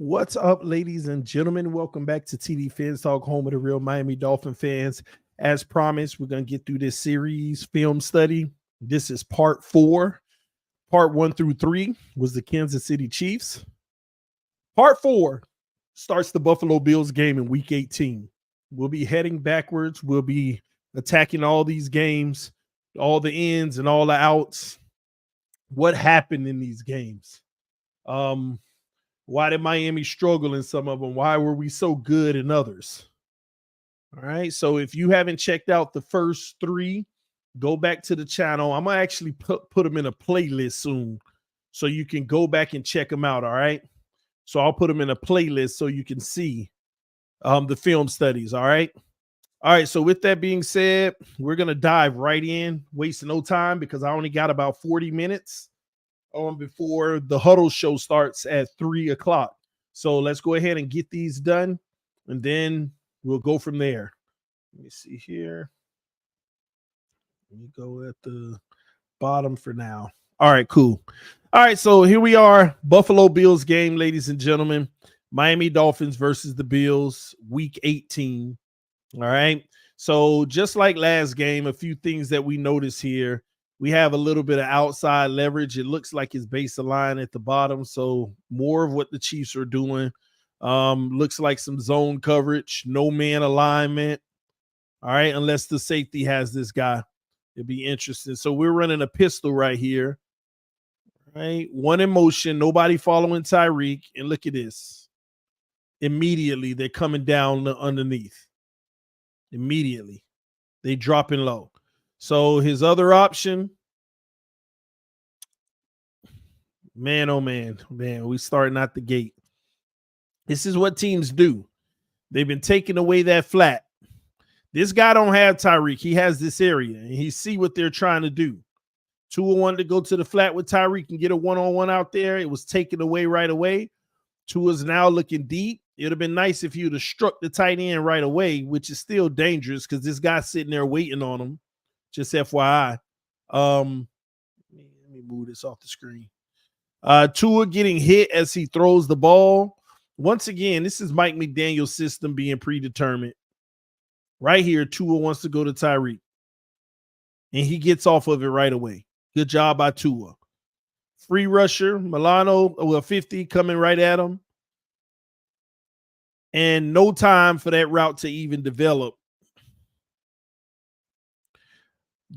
What's up, ladies and gentlemen? Welcome back to TDPHINSTALK, home of the real Miami Dolphin fans. As promised, we're going to get through this series film study. This is part 4. Part 1 through 3 was the Kansas City Chiefs. Part 4 starts the Buffalo Bills game in week 18. We'll be heading backwards. We'll be attacking all these games, all the ins and all the outs. What happened in these games? Why did Miami struggle in some of them? Why were we so good in others? All right. So if you haven't checked out the first 3, go back to the channel. I'm going to actually put them in a playlist soon so you can go back and check them out. All right. So I'll put them in a playlist so you can see the film studies. All right. All right. So with that being said, we're going to dive right in, wasting no time because I only got about 40 minutes before the huddle show starts at 3 o'clock. So let's go ahead and get these done, and then we'll go from there. Let me see here. Let me go at the bottom for now. All right, cool. All right, so here we are. Buffalo Bills game, ladies and gentlemen. Miami Dolphins versus the Bills, week 18. All right. So just like last game, a few things that we notice here. We have a little bit of outside leverage. It looks like it's base line at the bottom. So more of what the Chiefs are doing. Looks like some zone coverage, no man alignment. All right, unless the safety has this guy. It'd be interesting. So we're running a pistol right here. All right, one in motion, nobody following Tyreek. And look at this. Immediately, they're coming down underneath. Immediately. They dropping low. So his other option, man, oh man, we starting out the gate. This is what teams do. They've been taking away that flat. This guy don't have Tyreek. He has this area, and he see what they're trying to do. Tua wanted to go to the flat with Tyreek and get a one-on-one out there. It was taken away right away. Tua's now looking deep. It would have been nice if you'd have struck the tight end right away, which is still dangerous because this guy's sitting there waiting on him. Just FYI. Let me move this off the screen. Tua getting hit as he throws the ball. Once again, this is Mike McDaniel's system being predetermined. Right here, Tua wants to go to Tyreek. And he gets off of it right away. Good job by Tua. Free rusher, Milano, 50 coming right at him. And no time for that route to even develop.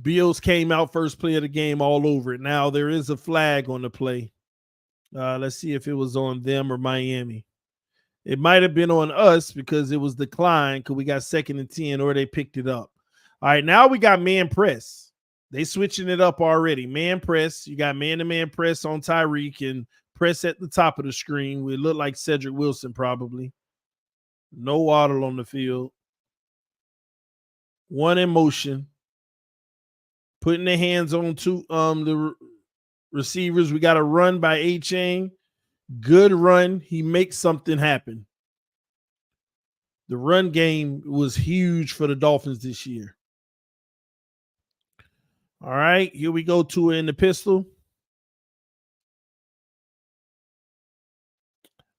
Bills came out first play of the game all over it. Now there is a flag on the play. Let's see if it was on them or Miami. It might have been on us because it was declined because we got 2nd and 10 or they picked it up. All right, now we got man press. They switching it up already. Man press. You got man-to-man press on Tyreek and press at the top of the screen. We look like Cedric Wilson probably. No Waddle on the field. One in motion. Putting their hands on the receivers. We got a run by A-Chain. Good run. He makes something happen. The run game was huge for the Dolphins this year. All right, here we go. Tua in the pistol.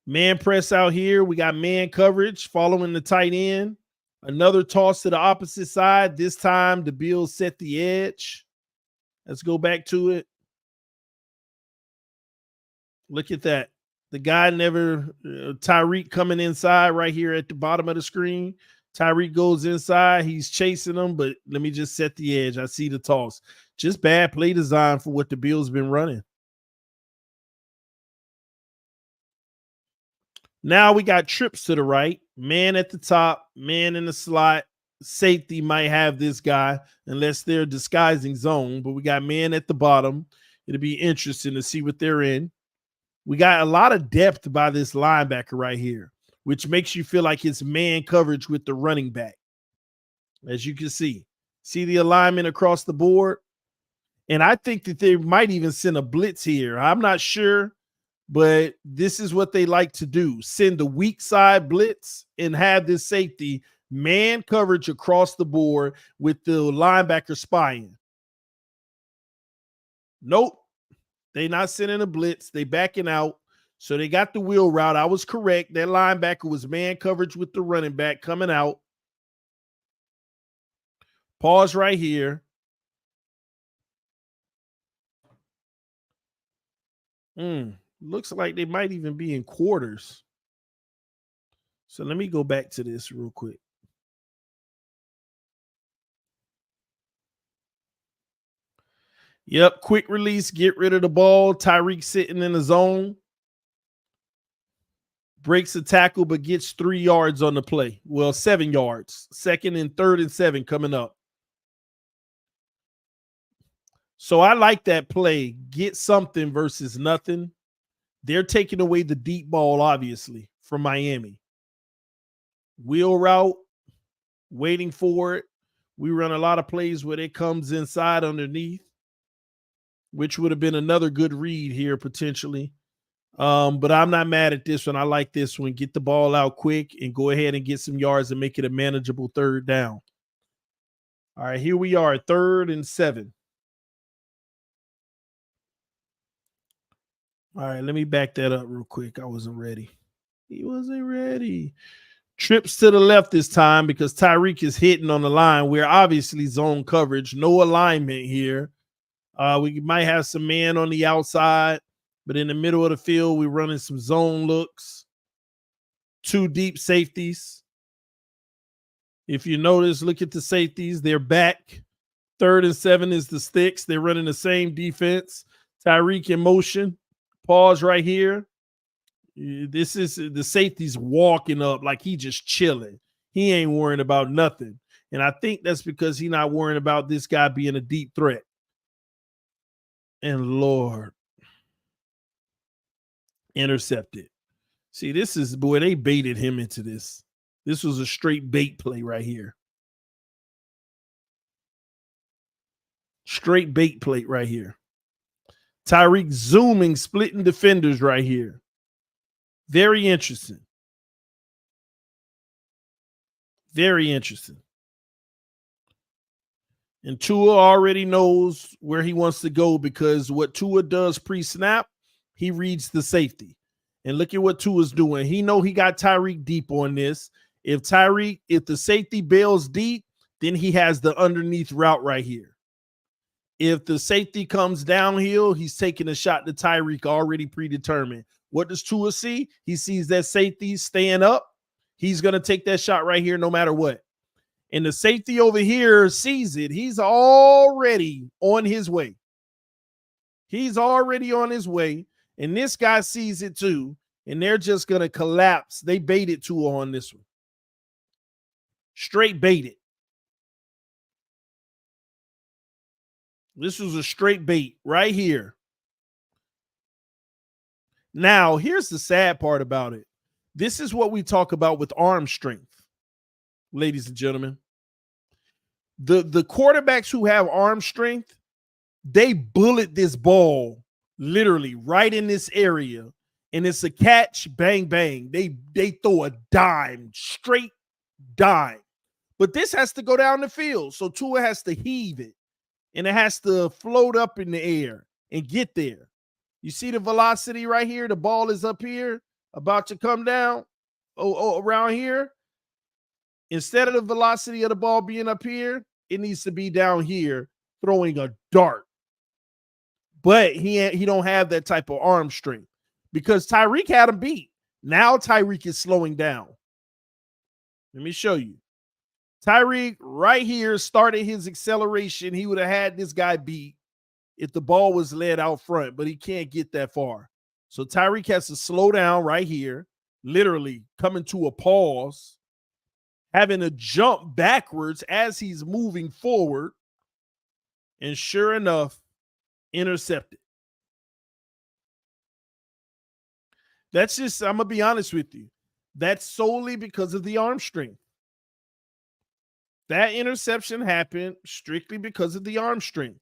Man press out here. We got man coverage following the tight end. Another toss to the opposite side. This time the Bills set the edge. Let's go back to it. Look at that. The guy never, Tyreek coming inside right here at the bottom of the screen. Tyreek goes inside. He's chasing him, but let me just set the edge. I see the toss. Just bad play design for what the Bills been running. Now we got trips to the right. Man at the top, man in the slot. Safety might have this guy unless they're disguising zone, but we got man at the bottom. It'll be interesting to see what they're in. We got a lot of depth by this linebacker right here, which makes you feel like it's man coverage with the running back. As you can see the alignment across the board. And I think that they might even send a blitz here. I'm not sure, but this is what they like to do. Send the weak side blitz and have this safety man coverage across the board with the linebacker spying. Nope. They not sending a blitz. They backing out. So they got the wheel route. I was correct. That linebacker was man coverage with the running back coming out. Pause right here. Looks like they might even be in quarters. So let me go back to this real quick. Yep, quick release, get rid of the ball. Tyreek sitting in the zone. Breaks a tackle, but gets 3 yards on the play. Well, 7 yards. 2nd and 3rd and 7 coming up. So I like that play. Get something versus nothing. They're taking away the deep ball, obviously, from Miami. Wheel route, waiting for it. We run a lot of plays where it comes inside underneath, which would have been another good read here potentially. But I'm not mad at this one. I like this one. Get the ball out quick and go ahead and get some yards and make it a manageable 3rd down. All right, here we are, 3rd and 7. All right, let me back that up real quick. I wasn't ready. He wasn't ready. Trips to the left this time because Tyreek is hitting on the line. We're obviously zone coverage. No alignment here. We might have some man on the outside, but in the middle of the field, we're running some zone looks. 2 deep safeties. If you notice, look at the safeties. They're back. 3rd and 7 is the sticks. They're running the same defense. Tyreek in motion. Pause right here. This is the safety's walking up like he just chilling. He ain't worrying about nothing. And I think that's because he's not worrying about this guy being a deep threat. And Lord, intercepted. See, this is, boy, they baited him into this. This was a straight bait play right here. Straight bait play right here. Tyreek zooming, splitting defenders right here. Very interesting. Very interesting. And Tua already knows where he wants to go because what Tua does pre-snap, he reads the safety. And look at what Tua's doing. He know he got Tyreek deep on this. If the safety bails deep, then he has the underneath route right here. If the safety comes downhill, he's taking a shot to Tyreek already predetermined. What does Tua see? He sees that safety staying up. He's going to take that shot right here no matter what. And the safety over here sees it. He's already on his way. He's already on his way. And this guy sees it too. And they're just going to collapse. They baited Tua on this one. Straight baited. This was a straight bait right here. Now, here's the sad part about it. This is what we talk about with arm strength, ladies and gentlemen. The quarterbacks who have arm strength, they bullet this ball literally right in this area, and it's a catch, bang, bang. They throw a dime, straight dime. But this has to go down the field, so Tua has to heave it. And it has to float up in the air and get there. You see the velocity right here? The ball is up here, about to come down around here. Instead of the velocity of the ball being up here, it needs to be down here throwing a dart. But he don't have that type of arm strength because Tyreek had him beat. Now Tyreek is slowing down. Let me show you. Tyreek right here started his acceleration. He would have had this guy beat if the ball was led out front, but he can't get that far. So Tyreek has to slow down right here, literally coming to a pause, having to jump backwards as he's moving forward, and sure enough, intercepted. That's just, I'm going to be honest with you. That's solely because of the arm strength. That interception happened strictly because of the arm strength.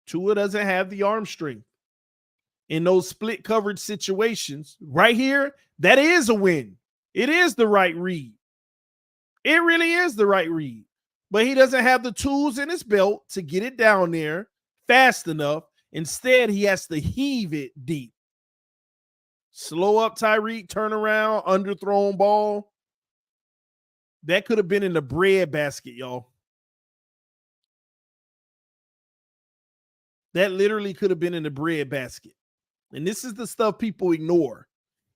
Tua doesn't have the arm strength. In those split coverage situations, right here, that is a win. It is the right read. It really is the right read. But he doesn't have the tools in his belt to get it down there fast enough. Instead, he has to heave it deep. Slow up Tyreek, turn around, underthrown ball. That could have been in the bread basket, y'all. That literally could have been in the bread basket. And this is the stuff people ignore.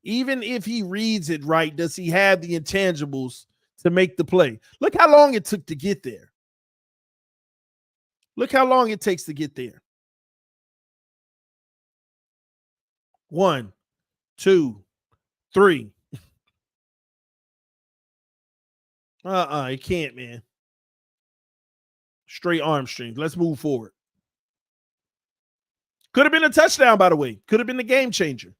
Even if he reads it right, does he have the intangibles to make the play? Look how long it took to get there. Look how long it takes to get there. 1, 2, 3. It can't, man. Straight arm strength. Let's move forward. Could have been a touchdown, by the way. Could have been the game changer.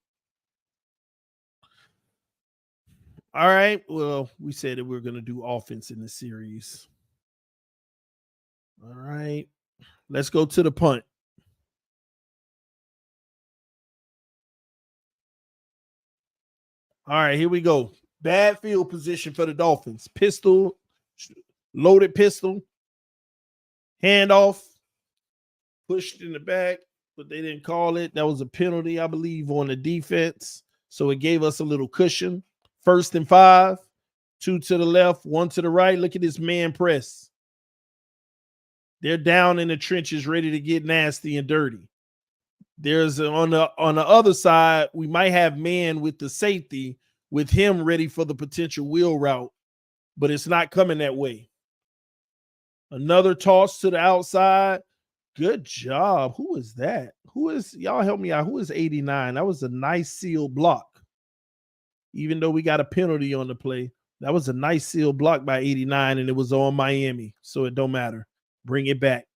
All right. Well, we said that we were going to do offense in this series. All right. Let's go to the punt. All right, here we go. Bad field position for the Dolphins. Pistol, loaded pistol, handoff, pushed in the back, but they didn't call it. That was a penalty, I believe, on the defense. So it gave us a little cushion. 1st and 5, 2 to the left, 1 to the right. Look at this man press. They're down in the trenches, ready to get nasty and dirty. There's on the other side, we might have man with the safety with him ready for the potential wheel route, but it's not coming that way. Another toss to the outside. Good job. Who is that? Y'all help me out. Who is 89? That was a nice sealed block. Even though we got a penalty on the play, that was a nice sealed block by 89, and it was on Miami, so it don't matter. Bring it back.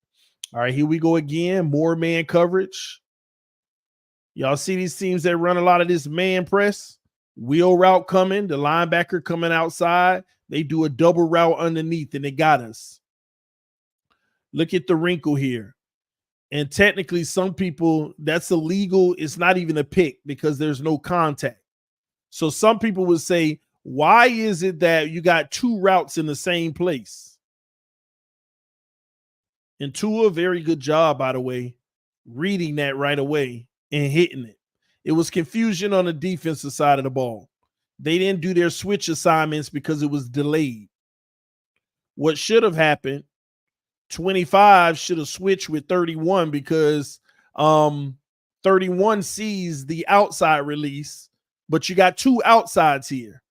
All right, here we go again. More man coverage. Y'all see these teams that run a lot of this man press? Wheel route coming, the linebacker coming outside. They do a double route underneath, and they got us. Look at the wrinkle here. And technically, some people, that's illegal. It's not even a pick because there's no contact. So some people would say, why is it that you got 2 routes in the same place? And Tua, very good job, by the way, reading that right away and hitting it. It was confusion on the defensive side of the ball. They didn't do their switch assignments because it was delayed. What should have happened, 25 should have switched with 31 because 31 sees the outside release, but you got 2 outsides here.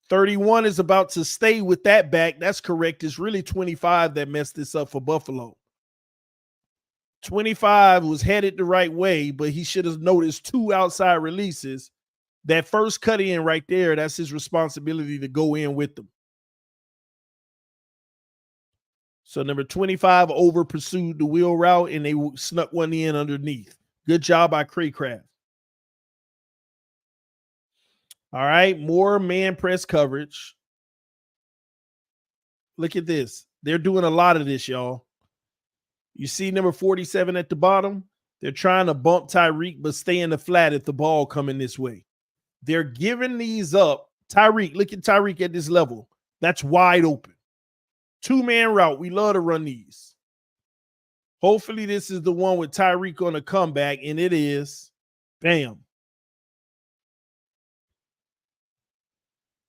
31 is about to stay with that back. That's correct. It's really 25 that messed this up for Buffalo. 25 was headed the right way, but he should have noticed 2 outside releases. That first cut in right there, that's his responsibility to go in with them. So number 25 over pursued the wheel route, and they snuck one in underneath. Good job by Craycraft. All right, more man press coverage. Look at this. They're doing a lot of this, y'all. You see number 47 at the bottom? They're trying to bump Tyreek, but stay in the flat if the ball coming this way. They're giving these up. Tyreek, look at Tyreek at this level. That's wide open. 2-man route. We love to run these. Hopefully this is the one with Tyreek on the comeback, and it is. Bam.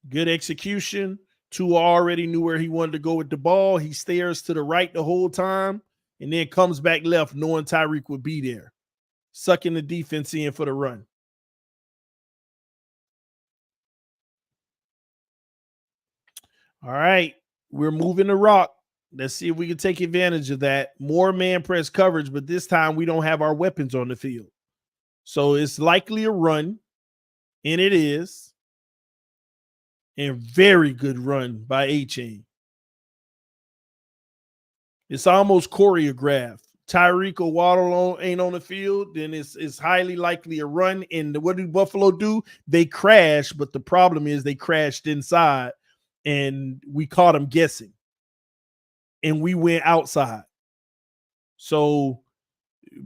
Good execution. Tua already knew where he wanted to go with the ball. He stares to the right the whole time and then comes back left knowing Tyreek would be there, sucking the defense in for the run. All right, we're moving the rock. Let's see if we can take advantage of that. More man press coverage, but this time we don't have our weapons on the field. So it's likely a run, and it is. And very good run by A-Chain. It's almost choreographed. Tyreek or Waddle ain't on the field, then it's highly likely a run. And what did Buffalo do? They crashed, but the problem is they crashed inside, and we caught them guessing. And we went outside. So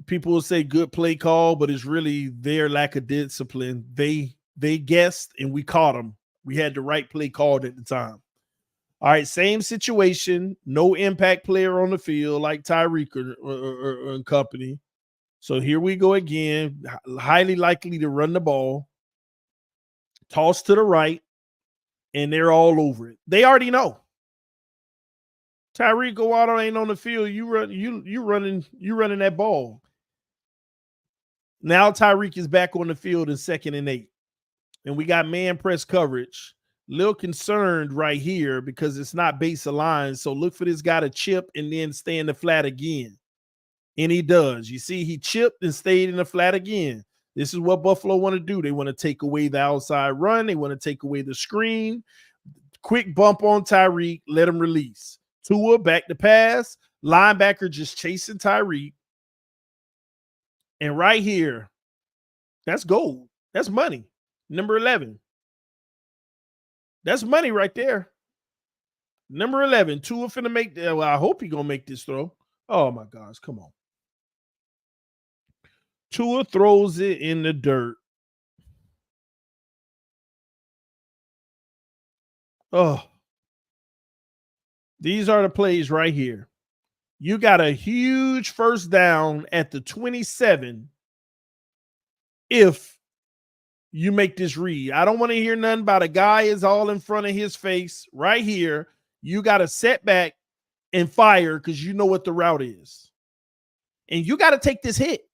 people will say good play call, but it's really their lack of discipline. They guessed, and we caught them. We had the right play called at the time. All right, same situation. No impact player on the field like Tyreek and company. So here we go again. Highly likely to run the ball. Toss to the right, and they're all over it. They already know. Tyreek Waddle ain't on the field. You running that ball. Now Tyreek is back on the field in 2nd and 8. And we got man press coverage. Little concerned right here because it's not base aligned. So look for this guy to chip and then stay in the flat again. And he does. You see, he chipped and stayed in the flat again. This is what Buffalo want to do. They want to take away the outside run. They want to take away the screen. Quick bump on Tyreek. Let him release. Tua back to pass. Linebacker just chasing Tyreek. And right here, that's gold. That's money. Number 11. That's money right there. Number 11. Tua finna make that. Well, I hope he gonna make this throw. Oh my gosh, come on. Tua throws it in the dirt. Oh. These are the plays right here. You got a huge first down at the 27 if you make this read. I don't want to hear nothing about a guy is all in front of his face. Right here, you got to set back and fire because you know what the route is. And you got to take this hit.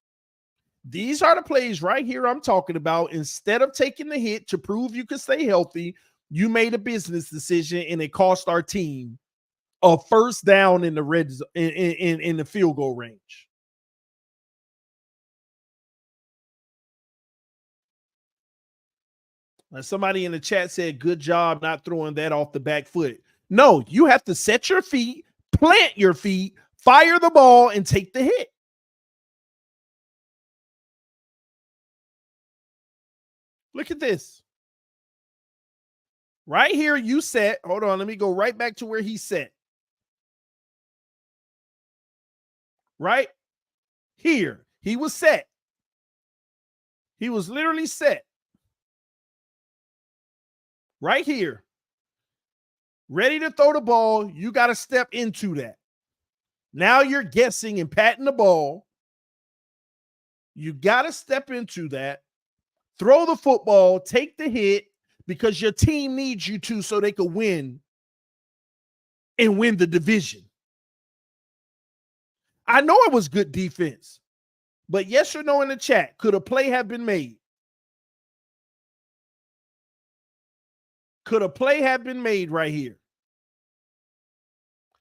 These are the plays right here I'm talking about. Instead of taking the hit to prove you can stay healthy, you made a business decision and it cost our team a first down in the red in the field goal range. Somebody in the chat said, good job not throwing that off the back foot. No, you have to set your feet, plant your feet, fire the ball, and take the hit. Look at this. Right here, you set. Hold on, let me go right back to where he set. Right here, he was set. He was literally set. Right here. Ready to throw the ball, you got to step into that. Now you're guessing and patting the ball. You got to step into that. Throw the football, take the hit because your team needs you to so they can win and win the division. I know it was good defense, but yes or no in the chat, could a play have been made? Could a play have been made right here?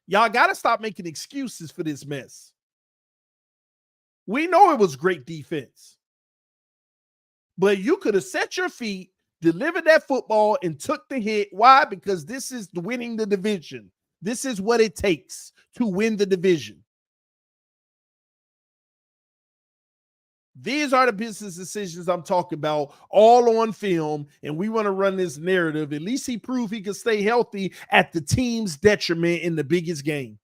Y'all got to stop making excuses for this mess. We know it was great defense, but you could have set your feet, delivered that football, and took the hit. Why? Because this is winning the division. This is what it takes to win the division. These are the business decisions I'm talking about, all on film, and we want to run this narrative. At least he proved he can stay healthy at the team's detriment in the biggest game.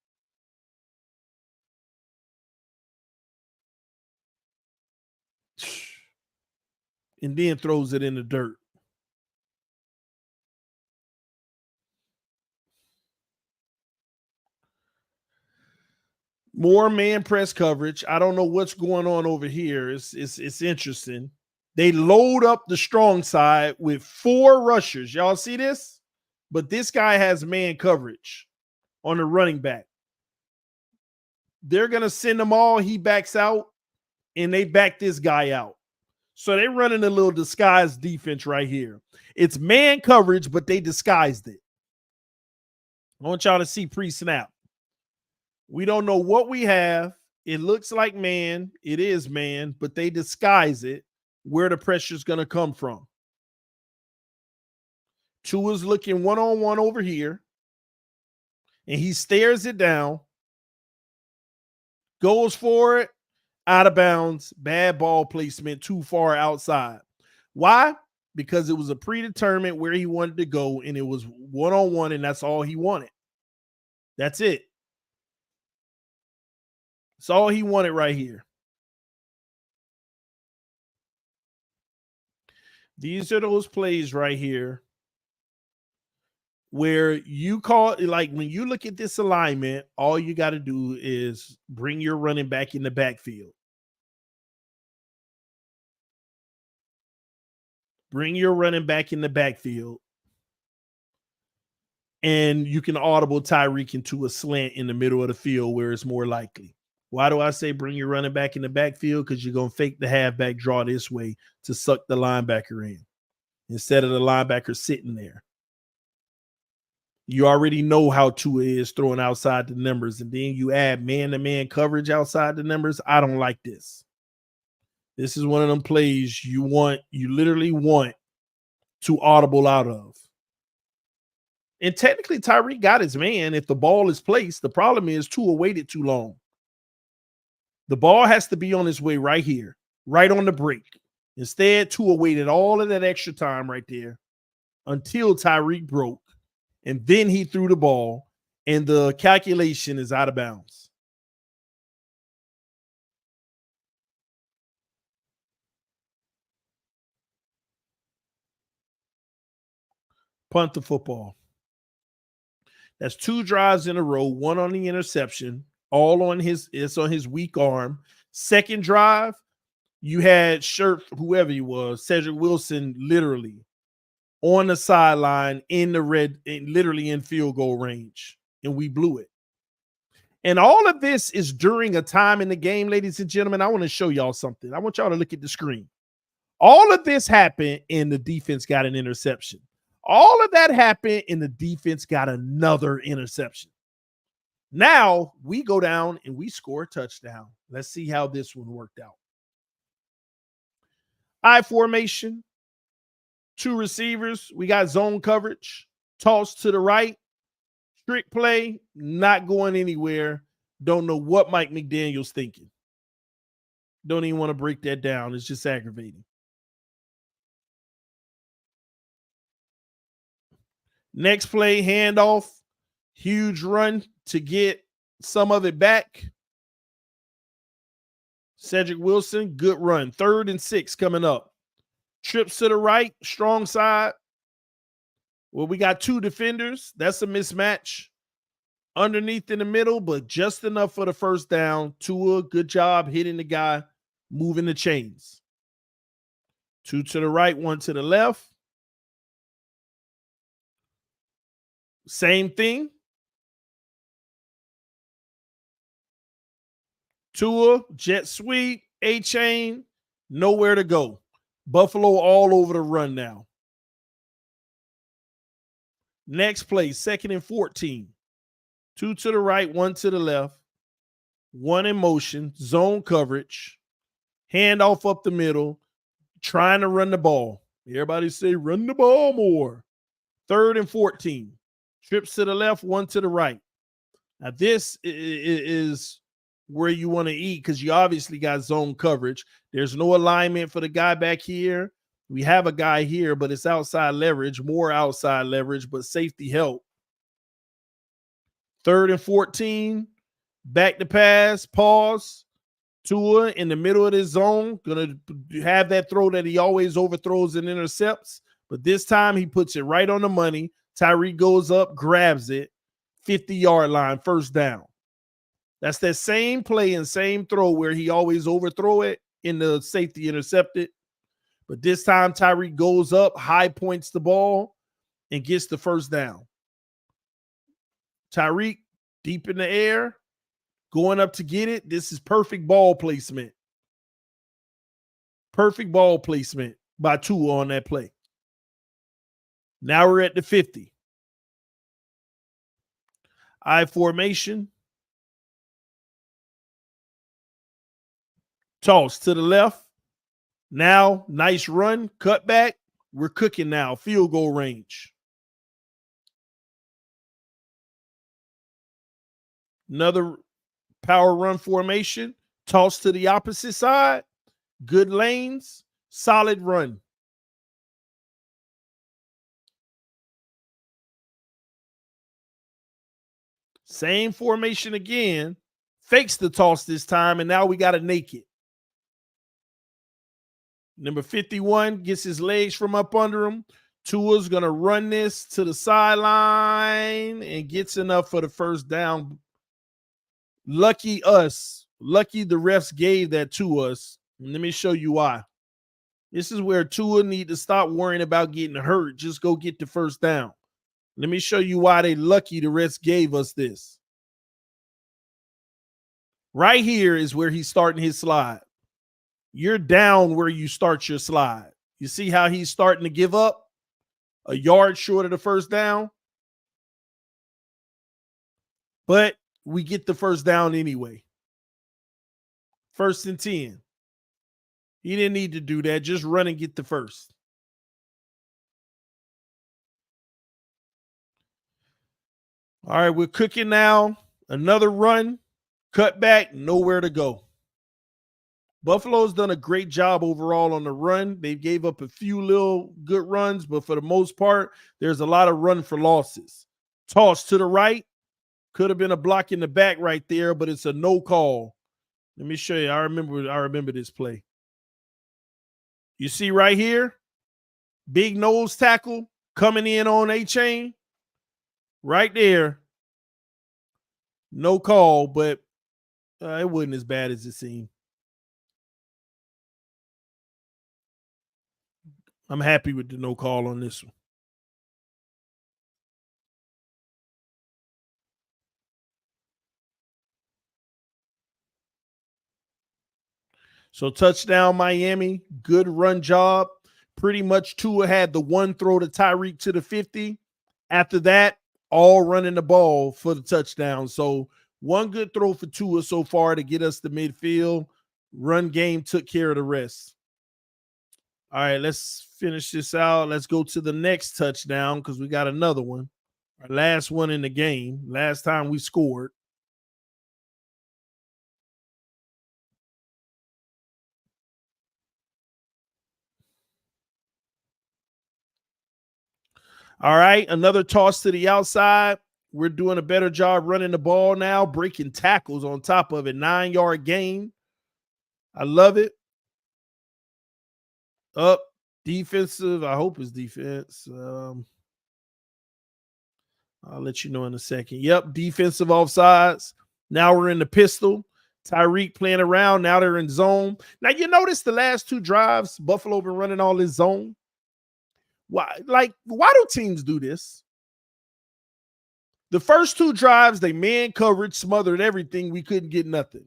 And then throws it in the dirt. More man press coverage. I don't know what's going on over here. It's interesting. They load up the strong side with 4 rushers. Y'all see this? But this guy has man coverage on the running back. They're going to send them all. He backs out, and they back this guy out. So they're running a little disguised defense right here. It's man coverage, but they disguised it. I want y'all to see pre-snap. We don't know what we have. It looks like man. It is man, but they disguise it where the pressure is going to come from. Tua's looking one-on-one over here, and he stares it down, goes for it, out of bounds, bad ball placement, too far outside. Why? Because it was a predetermined where he wanted to go, and it was one-on-one, and that's all he wanted. That's it. That's all he wanted right here. These are those plays right here where you call, like when you look at this alignment, all you got to do is bring your running back in the backfield. Bring your running back in the backfield. And you can audible Tyreek into a slant in the middle of the field where it's more likely. Why do I say bring your running back in the backfield? Because you're going to fake the halfback draw this way to suck the linebacker in instead of the linebacker sitting there. You already know how Tua is throwing outside the numbers, and then you add man-to-man coverage outside the numbers. I don't like this. This is one of them plays you literally want to audible out of. And technically, Tyreek got his man if the ball is placed. The problem is Tua waited too long. The ball has to be on its way right here, right on the break. Instead, Tua waited all of that extra time right there until Tyreek broke. And then he threw the ball, and the calculation is out of bounds. Punt the football. That's 2 drives in a row, 1 on the interception, all on it's on his weak arm. Second drive, you had whoever he was, Cedric Wilson, literally on the sideline in the red, literally in field goal range, and we blew it. And all of this is during a time in the game, ladies and gentlemen. I want to show y'all something. I want y'all to look at the screen. All of this happened, and the defense got an interception. All of that happened, and the defense got another interception. Now we go down and we score a touchdown. Let's see how this one worked out. I formation, 2 receivers. We got zone coverage, toss to the right, trick play, not going anywhere. Don't know what Mike McDaniel's thinking. Don't even want to break that down. It's just aggravating. Next play, handoff, huge run to get some of it back. Cedric Wilson, good run. 3rd and 6 coming up. Trips to the right, strong side. Well, we got 2 defenders. That's a mismatch. Underneath in the middle, but just enough for the first down. Tua, good job hitting the guy, moving the chains. 2 to the right, 1 to the left. Same thing. Tua, jet sweep, A-chain, nowhere to go. Buffalo all over the run now. Next play, 2nd and 14. 2 to the right, 1 to the left. 1 in motion, zone coverage. Handoff up the middle, trying to run the ball. Everybody say, run the ball more. 3rd and 14. Trips to the left, 1 to the right. Now, this is where you want to eat because you obviously got zone coverage. There's no alignment for the guy back here. We have a guy here, but it's outside leverage, more outside leverage, but safety help. 3rd and 14. Back to pass, pause. Tua in the middle of this zone, going to have that throw that he always overthrows and intercepts. But this time he puts it right on the money. Tyreek goes up, grabs it, 50-yard line, first down. That's that same play and same throw where he always overthrow it in the safety intercepted. But this time Tyreek goes up, high points the ball, and gets the first down. Tyreek deep in the air, going up to get it. This is perfect ball placement. Perfect ball placement by Tua on that play. Now we're at the 50. I formation. Toss to the left. Now, nice run, cut back. We're cooking now, field goal range. Another power run formation. Toss to the opposite side. Good lanes, solid run. Same formation again. Fakes the toss this time, and now we got a naked. Number 51 gets his legs from up under him. Tua's going to run this to the sideline and gets enough for the first down. Lucky us. Lucky the refs gave that to us. Let me show you why. This is where Tua need to stop worrying about getting hurt. Just go get the first down. Let me show you why they lucky the refs gave us this. Right here is where he's starting his slide. You're down where you start your slide. You see how he's starting to give up? A yard short of the first down. But we get the first down anyway. 1st and 10. He didn't need to do that. Just run and get the first. All right, we're cooking now. Another run. Cut back. Nowhere to go. Buffalo's done a great job overall on the run. They gave up a few little good runs, but for the most part, there's a lot of run for losses. Toss to the right. Could have been a block in the back right there, but it's a no call. Let me show you. I remember this play. You see right here, big nose tackle coming in on A-Chain. Right there. No call, but it wasn't as bad as it seemed. I'm happy with the no call on this one. So touchdown Miami, good run job. Pretty much Tua had the one throw to Tyreek to the 50. After that, all running the ball for the touchdown. So one good throw for Tua so far to get us to midfield. Run game took care of the rest. All right, let's finish this out. Let's go to the next touchdown because we got another one. Our last one in the game. Last time we scored. All right, another toss to the outside. We're doing a better job running the ball now, breaking tackles on top of it. 9-yard gain. I love it. Up, defensive. I hope it's defense. I'll let you know in a second. Yep, defensive offsides. Now we're in the pistol. Tyreek playing around. Now they're in zone. Now you notice the last 2 drives, Buffalo been running all this zone. Why do teams do this? The first 2 drives, they man coverage, smothered everything. We couldn't get nothing.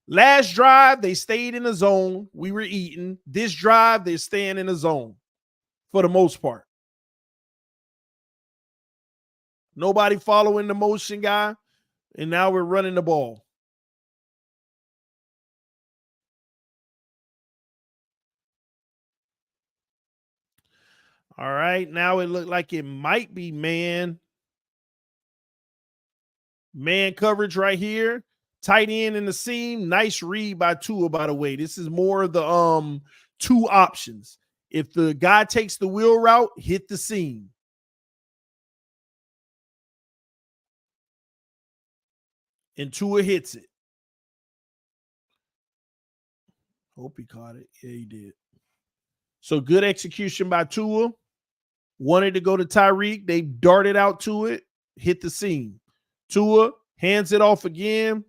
Last drive, they stayed in the zone. We were eating. This drive, they're staying in the zone for the most part. Nobody following the motion guy, and now we're running the ball. All right, now it looked like it might be man coverage right here. Tight end in the seam. Nice read by Tua, by the way. This is more of the 2 options. If the guy takes the wheel route, hit the seam. And Tua hits it. Hope he caught it. Yeah, he did. So good execution by Tua. Wanted to go to Tyreek. They darted out to it. Hit the seam. Tua hands it off again.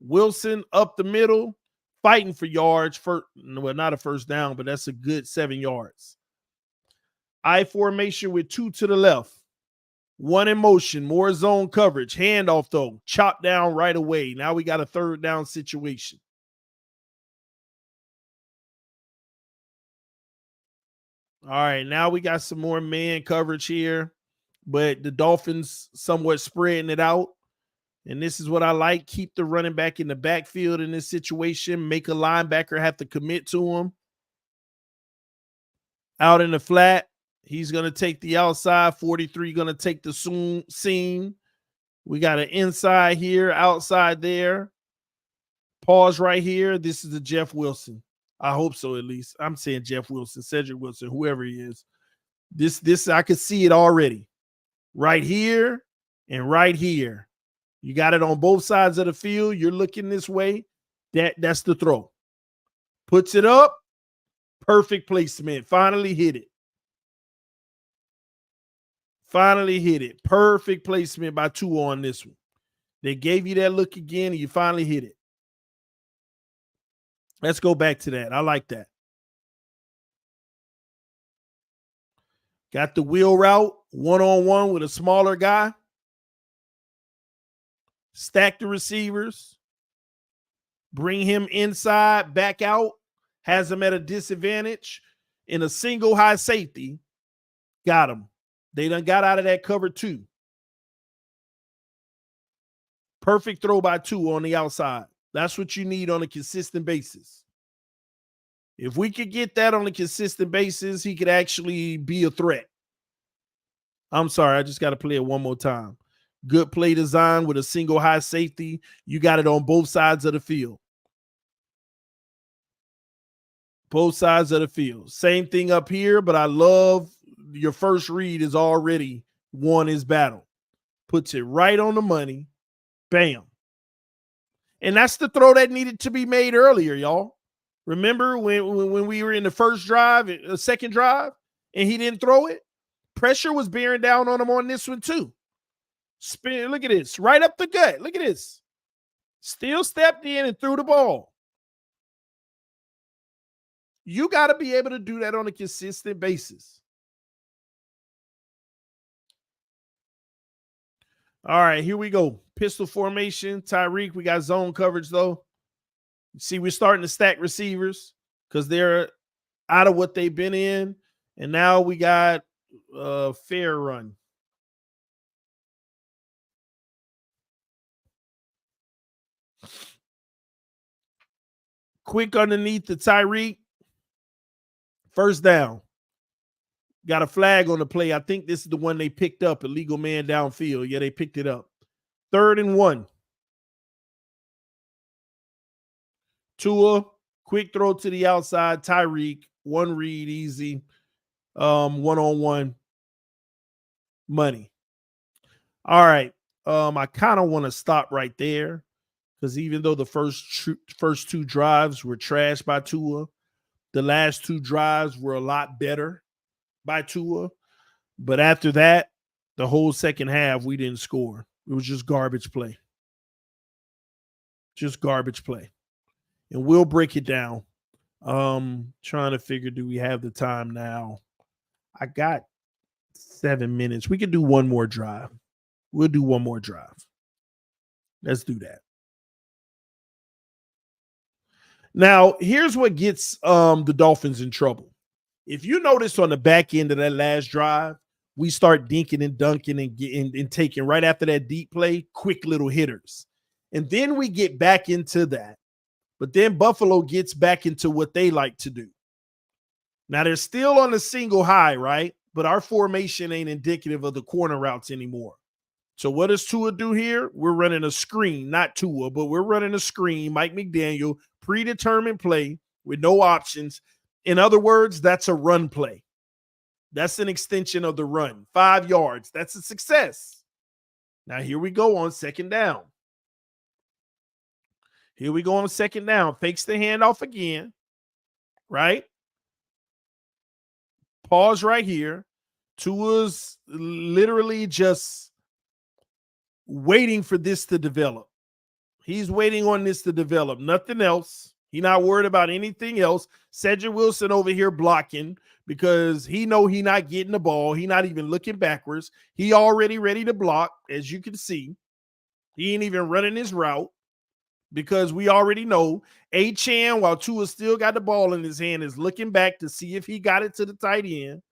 Wilson up the middle, fighting for yards. Well, not a first down, but that's a good 7 yards. I formation with 2 to the left. 1 in motion, more zone coverage. Handoff, though. Chop down right away. Now we got a 3rd down situation. All right, now we got some more man coverage here, but the Dolphins somewhat spreading it out. And this is what I like. Keep the running back in the backfield in this situation. Make a linebacker have to commit to him. Out in the flat, he's going to take the outside. 43 going to take the seam. We got an inside here, outside there. Pause right here. This is the Jeff Wilson. I hope so, at least. I'm saying Jeff Wilson, Cedric Wilson, whoever he is. This I could see it already. Right here and right here. You got it on both sides of the field. You're looking this way. That's the throw. Puts it up. Perfect placement. Finally hit it. Finally hit it. Perfect placement by Tua on this one. They gave you that look again, and you finally hit it. Let's go back to that. I like that. Got the wheel route, one-on-one with a smaller guy. Stack the receivers. Bring him inside, back out. Has him at a disadvantage. In a single high safety. Got him. They done got out of that cover 2. Perfect throw by 2 on the outside. That's what you need on a consistent basis. If we could get that on a consistent basis, he could actually be a threat. I'm sorry, I just got to play it one more time. Good play design with a single high safety. You got it on both sides of the field. Both sides of the field. Same thing up here, but I love your first read is already won his battle. Puts it right on the money. Bam. And that's the throw that needed to be made earlier, y'all. Remember when we were in the first drive, the second drive, and he didn't throw it? Pressure was bearing down on him on this one too. Spin, look at this. Right up the gut. Look at this. Still stepped in and threw the ball. You got to be able to do that on a consistent basis. All right, here we go. Pistol formation. Tyreek, we got zone coverage, though. See, we're starting to stack receivers because they're out of what they've been in. And now we got a fair run. Quick underneath the Tyreek. First down. Got a flag on the play. I think this is the one they picked up, illegal man downfield. Yeah, they picked it up. 3rd and 1. Tua, quick throw to the outside. Tyreek, one read, easy. One-on-one. Money. All right. I kind of want to stop right there because even though the first 2 drives were trashed by Tua, the last 2 drives were a lot better by Tua. But after that, the whole second half, we didn't score. It was just garbage play. Just garbage play. And we'll break it down. Trying to figure, do we have the time now? I got 7 minutes. We could do one more drive. We'll do one more drive. Let's do that. Now, here's what gets the Dolphins in trouble. If you notice on the back end of that last drive, we start dinking and dunking and taking right after that deep play, quick little hitters. And then we get back into that. But then Buffalo gets back into what they like to do. Now, they're still on the single high, right? But our formation ain't indicative of the corner routes anymore. So what does Tua do here? We're running a screen, not Tua, but we're running a screen, Mike McDaniel, predetermined play with no options. In other words, that's a run play. That's an extension of the run. 5 yards. That's a success. Now, here we go on second down. Here we go on second down. Fakes the handoff again, right? Pause right here. Tua's literally just waiting for this to develop. He's waiting on this to develop. Nothing else. He's not worried about anything else. Cedric Wilson over here blocking because he know he not getting the ball. He not even looking backwards. He already ready to block, as you can see. He ain't even running his route because we already know Achane, while Tua still got the ball in his hand, is looking back to see if he got it to the tight end.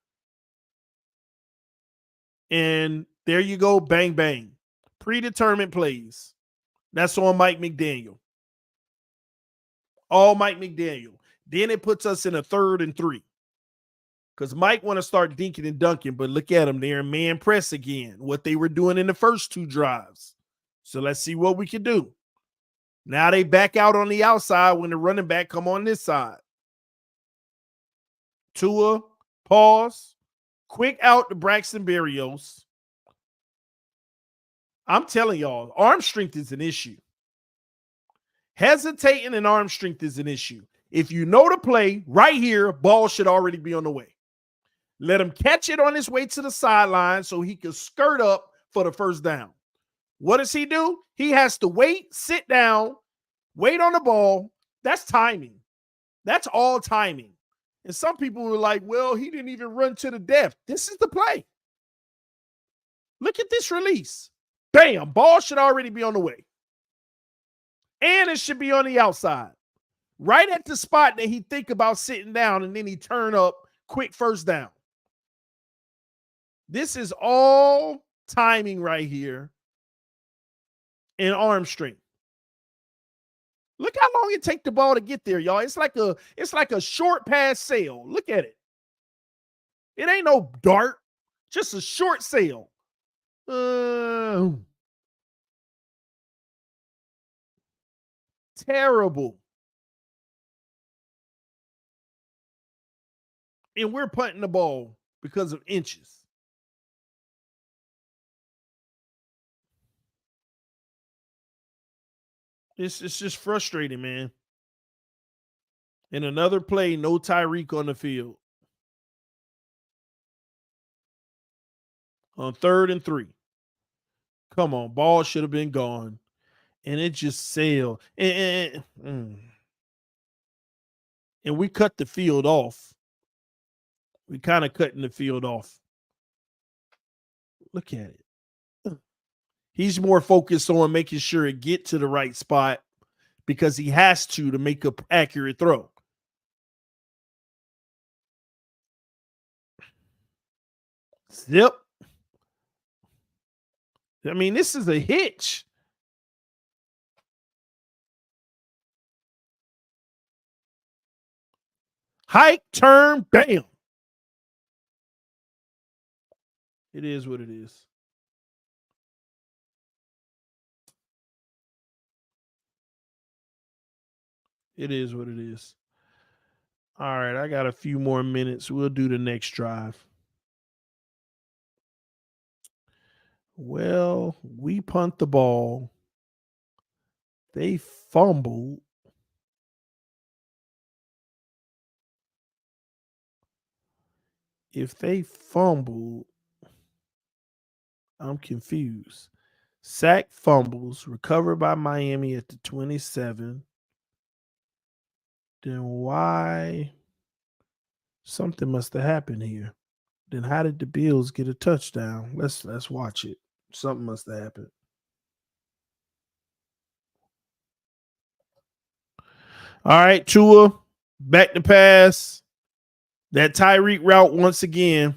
And there you go, bang, bang. Predetermined plays. That's on Mike McDaniel. All Mike McDaniel. Then it puts us in a 3rd and 3. Because Mike want to start dinking and dunking, but look at them. They're in man press again, what they were doing in the first 2 drives. So let's see what we can do. Now they back out on the outside when the running back come on this side. Tua, pause. Quick out to Braxton Berrios. I'm telling y'all, arm strength is an issue. Hesitating and arm strength is an issue. If you know the play, right here, ball should already be on the way. Let him catch it on his way to the sideline so he can skirt up for the first down. What does he do? He has to wait, sit down, wait on the ball. That's timing. That's all timing. And some people were like, well, he didn't even run to the depth. This is the play. Look at this release. Bam, ball should already be on the way. And it should be on the outside. Right at the spot that he think about sitting down, and then he turn up, quick first down. This is all timing right here and arm strength. Look how long it take the ball to get there, y'all. It's like a short pass sail. Look at it. It ain't no dart, just a short sail. Terrible. And we're punting the ball because of inches. It's just frustrating, man. In another play, no Tyreek on the field. On 3rd and 3. Come on, ball should have been gone. And it just sailed. And we cut the field off. We kind of cutting the field off. Look at it. He's more focused on making sure it get to the right spot because he has to make an accurate throw. Zip. I mean, this is a hitch. Hike, turn, bam. It is what it is. It is what it is. All right, I got a few more minutes. We'll do the next drive. Well, we punt the ball. They fumbled. If they fumbled, I'm confused. Sack, fumbles, recovered by Miami at the 27. Then why? Something must have happened here. Then how did the Bills get a touchdown? Let's watch it. Something must have happened. All right, Tua, back to pass. That Tyreek route once again.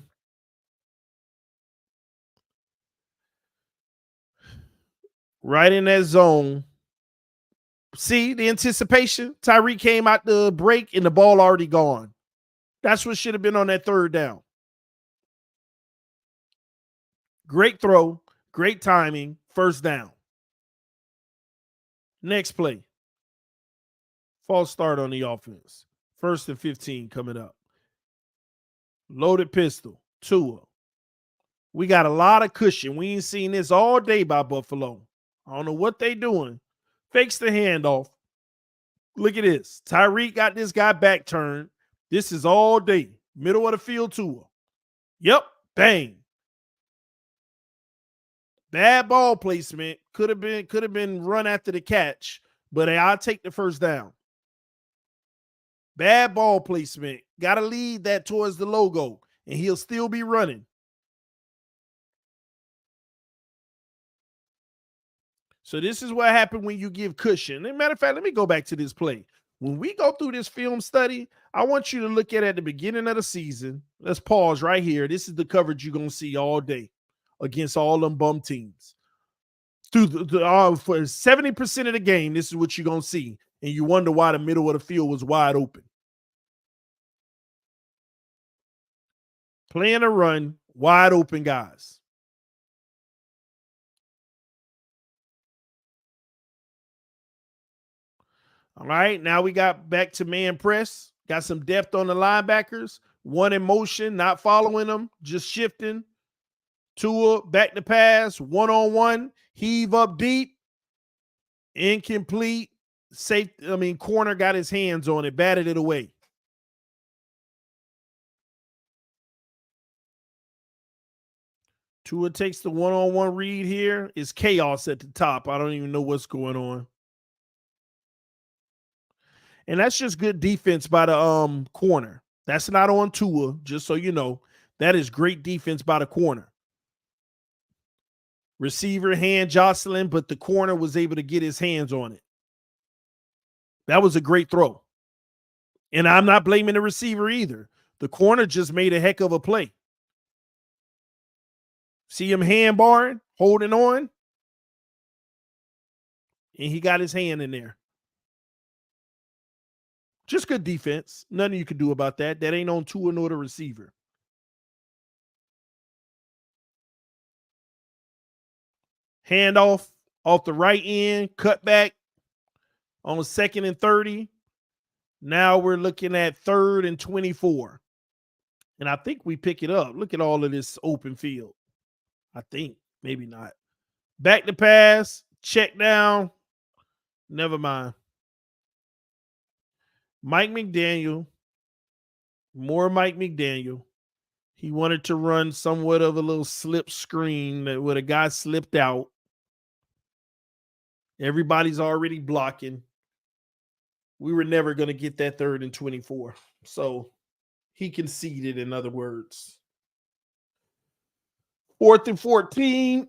Right in that zone. See the anticipation? Tyreek came out the break and the ball already gone. That's what should have been on that 3rd down. Great throw, great timing, first down. Next play. False start on the offense. 1st and 15 coming up. Loaded pistol, Tua. We got a lot of cushion. We ain't seen this all day by Buffalo. I don't know what they doing. Fakes the handoff. Look at this. Tyreek got this guy back turned. This is all day. Middle of the field, Tua. Yep. Bang. Bad ball placement. Could have been run after the catch, but I'll take the first down. Bad ball placement. Got to lead that towards the logo, and he'll still be running. So this is what happened when you give cushion. As a matter of fact, let me go back to this play. When we go through this film study, I want you to look at the beginning of the season. Let's pause right here. This is the coverage you're going to see all day against all them bum teams. For 70% of the game, this is what you're going to see. And you wonder why the middle of the field was wide open. Playing a run, wide open guys. All right, now we got back to man press. Got some depth on the linebackers. One in motion, not following them, just shifting. Tua, back to pass, one-on-one, heave up deep, incomplete. Corner got his hands on it, batted it away. Tua takes the one-on-one read here. It's chaos at the top. I don't even know what's going on. And that's just good defense by the corner. That's not on Tua, just so you know. That is great defense by the corner. Receiver hand jostling, but the corner was able to get his hands on it. That was a great throw. And I'm not blaming the receiver either. The corner just made a heck of a play. See him hand barring, holding on. And he got his hand in there. Just good defense. Nothing you can do about that. That ain't on Tua nor the receiver. Handoff off the right end, cut back on 2nd and 30. Now we're looking at 3rd and 24. And I think we pick it up. Look at all of this open field. I think. Maybe not. Back to pass. Check down. Never mind. Mike McDaniel. More Mike McDaniel. He wanted to run somewhat of a little slip screen where a guy slipped out. Everybody's already blocking. We were never going to get that 3rd and 24. So he conceded, in other words. 4th and 14.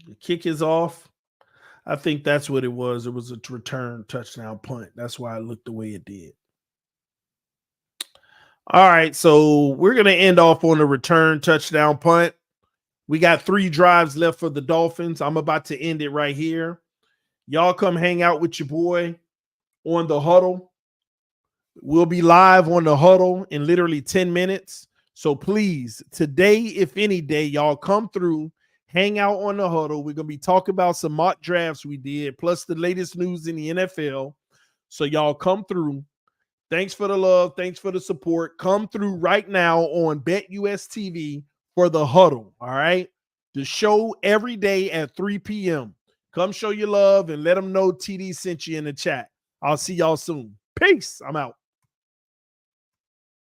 The kick is off. I think that's what it was. It was a return touchdown punt. That's why it looked the way it did. All right, so we're going to end off on a return touchdown punt. We got 3 drives left for the Dolphins. I'm about to end it right here. Y'all come hang out with your boy on the huddle. We'll be live on the huddle in literally 10 minutes. So please, today, if any day, y'all come through, hang out on the huddle. We're going to be talking about some mock drafts we did, plus the latest news in the NFL. So y'all come through. Thanks for the love. Thanks for the support. Come through right now on BetUS TV for the huddle. All right. The show every day at 3 p.m. Come show your love and let them know TD sent you in the chat. I'll see y'all soon. Peace. I'm out.